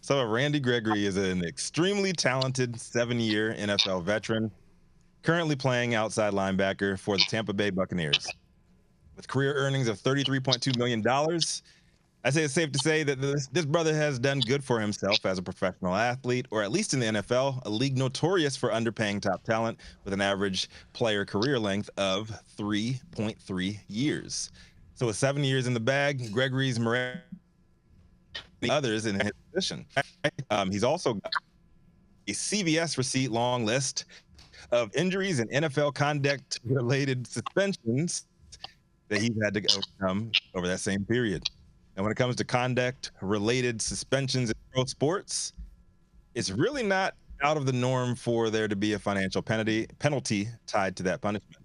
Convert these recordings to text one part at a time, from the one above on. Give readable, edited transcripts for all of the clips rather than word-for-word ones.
So Randy Gregory is an extremely talented 7-year NFL veteran, currently playing outside linebacker for the Tampa Bay Buccaneers. With career earnings of $33.2 million, I say it's safe to say that this brother has done good for himself as a professional athlete, or at least in the NFL, a league notorious for underpaying top talent with an average player career length of 3.3 years. So with 7 years in the bag, Gregory's others in his position. He's also got a CVS receipt long list of injuries and NFL conduct related suspensions that he's had to overcome over that same period. And when it comes to conduct related suspensions in pro sports, it's really not out of the norm for there to be a financial penalty tied to that punishment.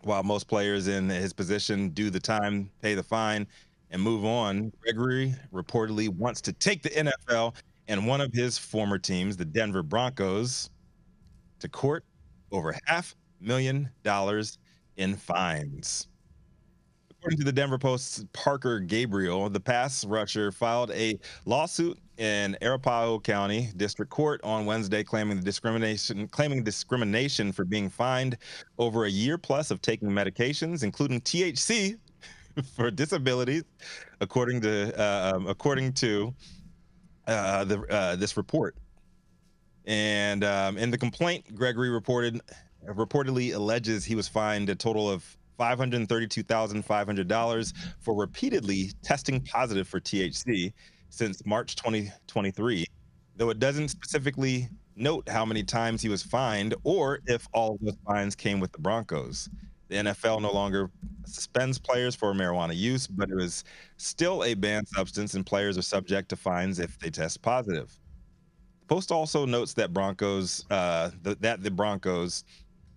While most players in his position do the time, pay the fine, and move on, Gregory reportedly wants to take the NFL and one of his former teams, the Denver Broncos, to court over $500,000 in fines. According to the Denver Post's Parker Gabriel, the pass rusher filed a lawsuit in Arapahoe County District Court on Wednesday claiming discrimination for being fined over a year plus of taking medications, including THC, for disabilities, according to this report. And in the complaint, Gregory reportedly alleges he was fined a total of $532,500 for repeatedly testing positive for THC since March 2023, though it doesn't specifically note how many times he was fined or if all of those fines came with the Broncos. The NFL no longer suspends players for marijuana use, but it was still a banned substance, and players are subject to fines if they test positive. Post also notes that the Broncos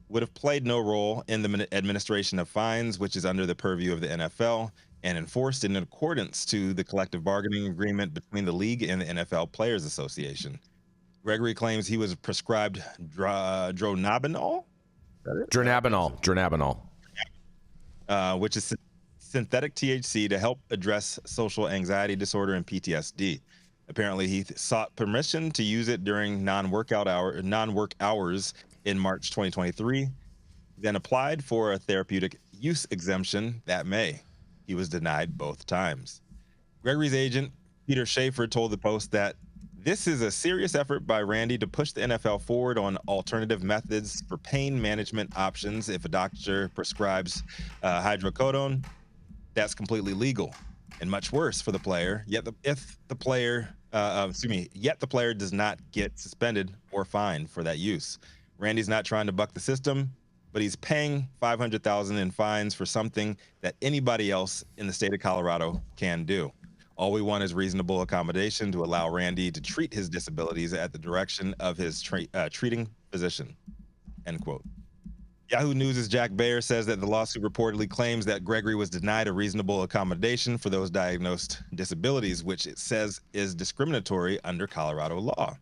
would have played no role in the administration of fines, which is under the purview of the NFL and enforced in accordance to the collective bargaining agreement between the league and the NFL Players Association. Gregory claims he was prescribed dronabinol, Dronabinol, which is synthetic THC to help address social anxiety disorder and PTSD. Apparently, he sought permission to use it during non-work hours in March 2023, then applied for a therapeutic use exemption that May. He was denied both times. Gregory's agent, Peter Schaefer, told the Post that this is a serious effort by Randy to push the NFL forward on alternative methods for pain management options. If a doctor prescribes hydrocodone, that's completely legal and much worse for the player. Yet the player does not get suspended or fined for that use. Randy's not trying to buck the system, but he's paying $500,000 in fines for something that anybody else in the state of Colorado can do. All we want is reasonable accommodation to allow Randy to treat his disabilities at the direction of his treating physician, end quote. Yahoo News' Jack Bayer says that the lawsuit reportedly claims that Gregory was denied a reasonable accommodation for those diagnosed disabilities, which it says is discriminatory under Colorado law.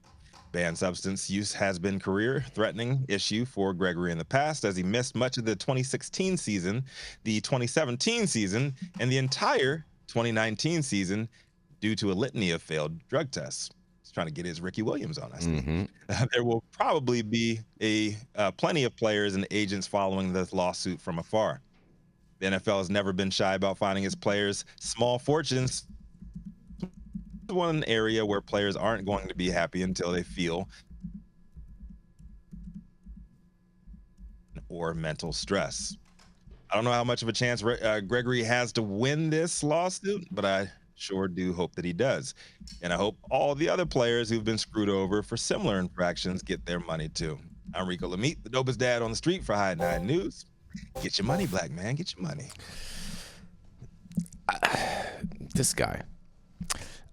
Banned substance use has been a career-threatening issue for Gregory in the past, as he missed much of the 2016 season, the 2017 season, and the entire 2019 season due to a litany of failed drug tests. He's trying to get his Ricky Williams on us. Mm-hmm. There will probably be plenty of players and agents following this lawsuit from afar. The NFL has never been shy about finding its players small fortunes. One area where players aren't going to be happy until they feel or mental stress. I don't know how much of a chance Gregory has to win this lawsuit, but I sure do hope that he does. And I hope all the other players who've been screwed over for similar infractions get their money too. I'm Rico Lamitte, the dopest dad on the street for High 9 News. Get your money, black man, get your money. This guy.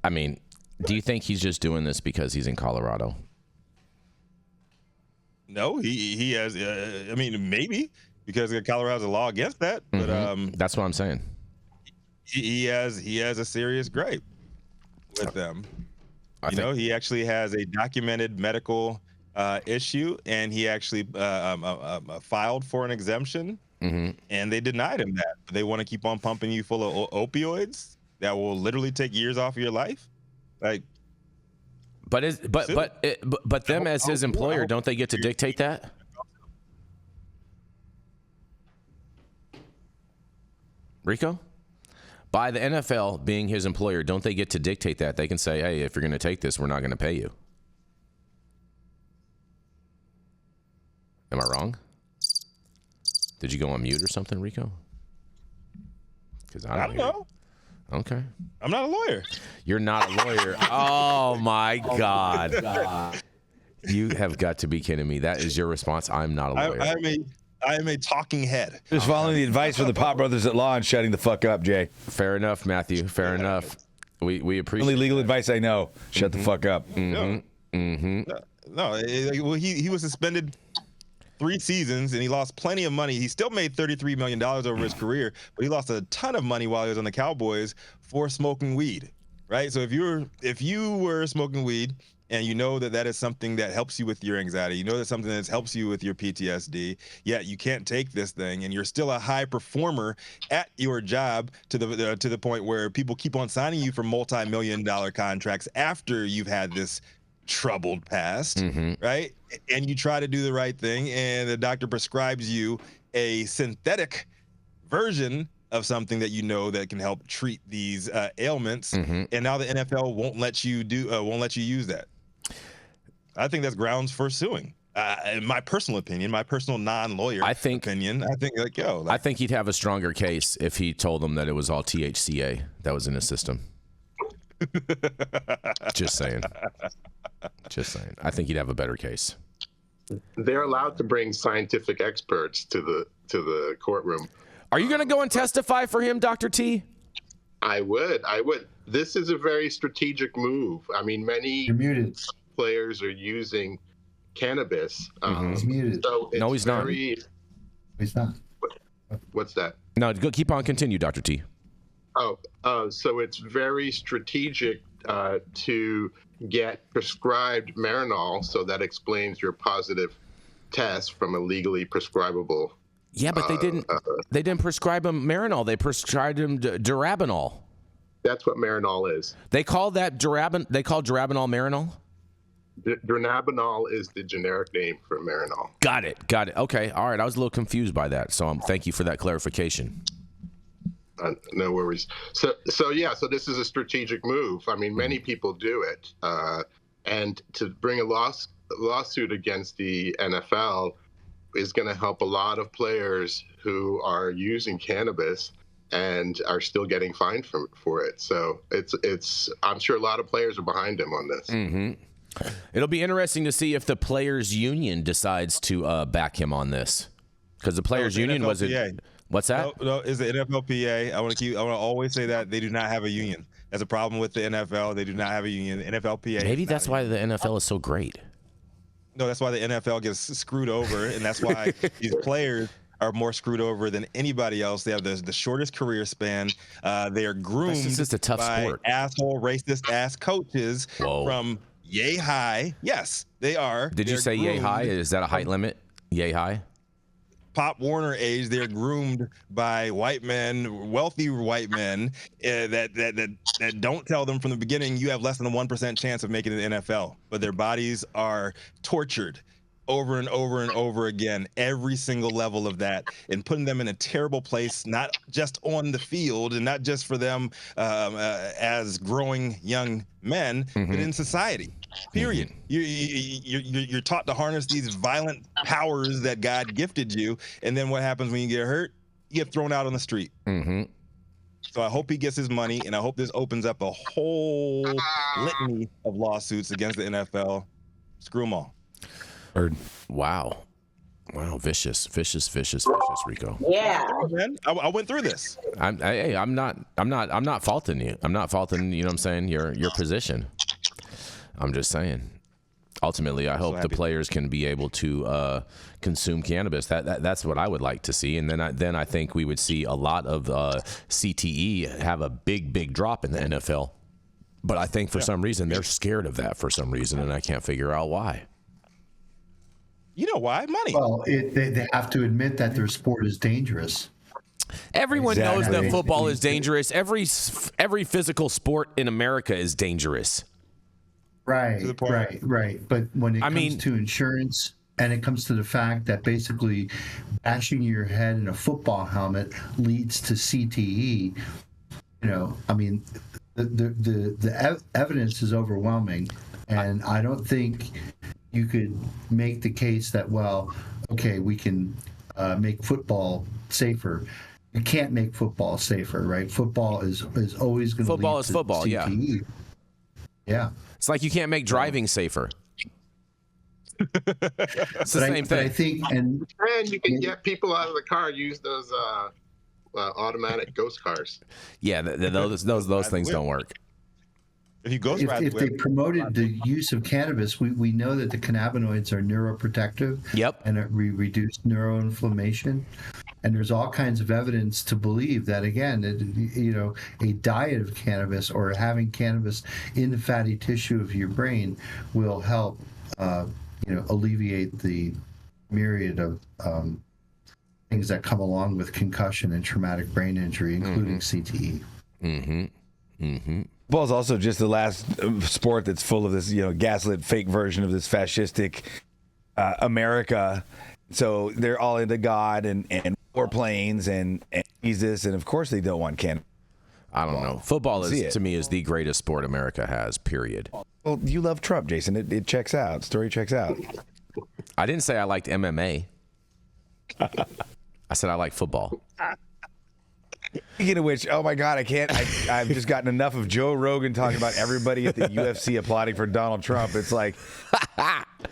I mean, do you think he's just doing this because he's in Colorado? No, he has. I mean, maybe because Colorado has a law against that. But that's what I'm saying. He has a serious gripe with them. He actually has a documented medical issue, and he actually filed for an exemption, and they denied him that. They want to keep on pumping you full of opioids that will literally take years off of your life. Like, But them as his employer, don't they get to dictate that? Rico? By the NFL being his employer, don't they get to dictate that? They can say, hey, if you're going to take this, we're not going to pay you. Am I wrong? Did you go on mute or something, Rico? Because I don't know. Okay. I'm not a lawyer. You're not a lawyer. Oh, my God. You have got to be kidding me. That is your response. I'm not a lawyer. I am a talking head. Just following the advice from the Pot Brothers at Law and shutting the fuck up, Jay. Fair enough, Matthew. Fair enough. We appreciate only legal advice I know. Shut the fuck up. No, well, he was suspended 3 seasons and he lost plenty of money. He still made $33 million over his career, but he lost a ton of money while he was on the Cowboys for smoking weed, right? So if you were smoking weed and you know that is something that helps you with your anxiety, you know that's something that helps you with your PTSD, yet you can't take this thing and you're still a high performer at your job to the point where people keep on signing you for multi-million-dollar contracts after you've had this troubled past, right? And you try to do the right thing and the doctor prescribes you a synthetic version of something that you know that can help treat these ailments, and now the NFL won't let you use that. I think that's grounds for suing. In my personal opinion, my personal non-lawyer opinion, I think he'd have a stronger case if he told them that it was all THC-A that was in his system. Just saying. I think he'd have a better case. They're allowed to bring scientific experts to the courtroom. Are you going to go and testify for him, Dr. T? I would. This is a very strategic move. I mean, many players are using cannabis. He's muted. So no, he's not. He's not. What's that? No, keep on. Continue, Dr. T. So it's very strategic to get prescribed Marinol, so that explains your positive test from a legally prescribable. Yeah, but they didn't prescribe him Marinol. They prescribed him Durabinol. That's what Marinol is. They call Durabinol Marinol? Dronabinol is the generic name for Marinol. Got it. Okay, all right. I was a little confused by that, so thank you for that clarification. No worries. So this is a strategic move. I mean, many people do it, and to bring a lawsuit against the NFL is going to help a lot of players who are using cannabis and are still getting fined for it. So I'm sure a lot of players are behind him on this. It'll be interesting to see if the players' union decides to back him on this, because the players' union was it. What's that? No, it's the NFLPA. I want to always say that they do not have a union. That's a problem with the NFL. They do not have a union. The NFLPA. Maybe that's why the NFL is so great. No, that's why the NFL gets screwed over, and that's why these players are more screwed over than anybody else. They have the shortest career span. They are groomed just a tough by sport. Asshole, racist ass coaches from yay high. Yes, they are. Did you say yay high? Is that a height limit? Yay high? Pop Warner age, they're groomed by white men, wealthy white men that don't tell them from the beginning you have less than a 1% chance of making it in the NFL. But their bodies are tortured over and over and over again, every single level of that, and putting them in a terrible place, not just on the field and not just for them as growing young men, but in society. Period. You're taught to harness these violent powers that God gifted you, and then what happens when you get hurt? You get thrown out on the street. So I hope he gets his money, and I hope this opens up a whole litany of lawsuits against the NFL. Screw them all. Wow, vicious, Rico. Yeah, man, I went through this. I'm not faulting you. I'm not faulting, you know what I'm saying, your position. I'm just saying. Ultimately, I hope the players can be able to consume cannabis. That's what I would like to see, and then I think we would see a lot of CTE have a big drop in the NFL. But I think for some reason they're scared of that for some reason, and I can't figure out why. You know why? Money. Well, they have to admit that their sport is dangerous. Everyone knows that football is dangerous. Every physical sport in America is dangerous. Right, to the point. right. But when it comes to insurance, and it comes to the fact that basically bashing your head in a football helmet leads to CTE, I mean, the evidence is overwhelming, and I don't think you could make the case that, well, okay, we can make football safer. You can't make football safer, right? Football is always going to lead to football, CTE. Yeah. It's like you can't make driving safer. It's the same thing. But I think, and you can get people out of the car, use those automatic ghost cars. Yeah, those things don't work. If you ghost ride, if they promoted the use of cannabis, we know that the cannabinoids are neuroprotective. Yep. And it reduce neuroinflammation. And there's all kinds of evidence to believe that, again, a diet of cannabis or having cannabis in the fatty tissue of your brain will help, alleviate the myriad of things that come along with concussion and traumatic brain injury, including CTE. Mm-hmm. Mm-hmm. Football's also just the last sport that's full of this, gaslit fake version of this fascistic America. So they're all into God and warplanes and Jesus, and of course they don't want cannabis. I don't know. Football to me is the greatest sport America has, period. Well, you love Trump, Jason. It checks out. Story checks out. I didn't say I liked MMA. I said I like football. Speaking of which, oh my God, I've just gotten enough of Joe Rogan talking about everybody at the UFC applauding for Donald Trump. It's like,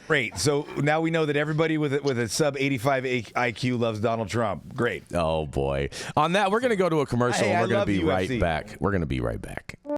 great. So now we know that everybody with a sub 85 IQ loves Donald Trump. Great. Oh boy. On that, we're going to go to a commercial. Hey, and we're going to be right UFC. back. We're going to be right back.